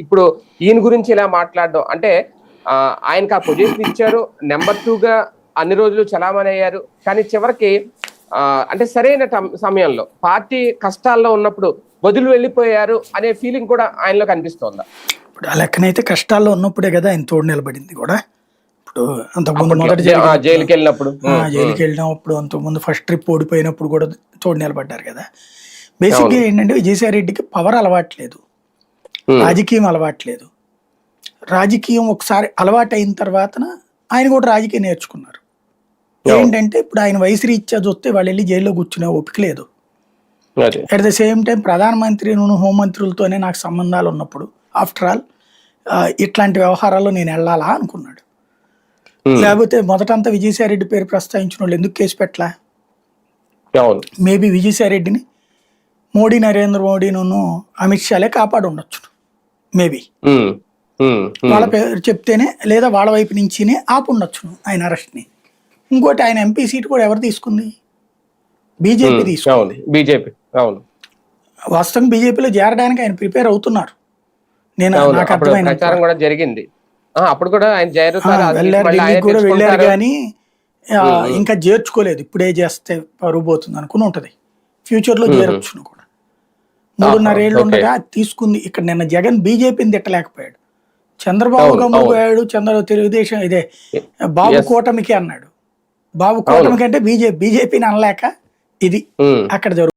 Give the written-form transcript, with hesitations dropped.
ఇప్పుడు ఈయన గురించి ఇలా మాట్లాడడం అంటే ఆయనకు ఆ పొజిషన్ ఇచ్చారు. నెంబర్ 2 గా అన్ని రోజులు చలామణి అయ్యారు. కానీ చివరికి అంటే సరైన సమయంలో పార్టీ కష్టాల్లో ఉన్నప్పుడు వదిలి వెళ్ళిపోయారు అనే ఫీలింగ్ కూడా ఆయనలో కనిపిస్తోందా? ఇప్పుడు ఆ లెక్కనైతే కష్టాల్లో ఉన్నప్పుడే కదా ఆయన తోడు నిలబడింది కూడా. ఇప్పుడు అంతకుముందు మొదటి జైలుకి వెళ్ళినప్పుడు జైలుకి వెళ్ళినప్పుడు అంతకుముందు ఫస్ట్ ట్రిప్ ఓడిపోయినప్పుడు కూడా తోడు నిలబడ్డారు కదా. బేసిక్గా ఏంటంటే విజయసాయి రెడ్డికి పవర్ అలవాట్లేదు, రాజకీయం అలవాట్లేదు. రాజకీయం ఒకసారి అలవాటు అయిన తర్వాత ఆయన కూడా రాజకీయం నేర్చుకున్నారు. ఏంటంటే ఇప్పుడు ఆయన వయసు రీత్యా చూస్తే వాళ్ళు వెళ్ళి జైల్లో కూర్చునే ఓపిక లేదు. అట్ ద సేమ్ టైం ప్రధానమంత్రి హోంమంత్రులతోనే నాకు సంబంధాలు ఉన్నప్పుడు ఆఫ్టర్ ఆల్ ఇట్లాంటి వ్యవహారాల్లో నేను వెళ్ళాలా అనుకున్నాడు. లేకపోతే మొదటంతా విజయసాయి రెడ్డి పేరు ప్రస్తావించిన వాళ్ళు ఎందుకు కేసు పెట్టలా? మేబీ విజయసాయి రెడ్డిని మోడీ, నరేంద్ర మోడీను అమిత్ షాలే కాపాడు ఉండొచ్చు. మేబీ వాళ్ళ పేరు చెప్తేనే లేదా వాళ్ళ వైపు నుంచినే ఆపుండొచ్చు ఆయన అరెస్ట్ని. ఇంకోటి ఆయన ఎంపీ సీట్ కూడా ఎవరు తీసుకుంది? బీజేపీ తీసుకుంది. వాస్తవం బీజేపీలో చేరడానికి ఆయన ప్రిపేర్ అవుతున్నారు. నాకు అర్థమైన జరిగింది. అప్పుడు కూడా ఆయన ఢిల్లీకి కూడా వెళ్ళారు కానీ ఇంకా చేర్చుకోలేదు. ఇప్పుడే చేస్తే పరుగు పోతుంది అనుకుని ఉంటది. ఫ్యూచర్ లో చేరొచ్చును కూడా. 3.5 ఏళ్ళు ఉండగా తీసుకుంది. ఇక్కడ నిన్న జగన్ బీజేపీని తిట్టలేకపోయాడు, చంద్రబాబు గమ్ముపోయాడు. తెలుగుదేశం ఇదే బాబు కూటమికి అన్నాడు. బాబు కూటమికి అంటే బీజేపీని అనలేక ఇది అక్కడ జరుగుతుంది.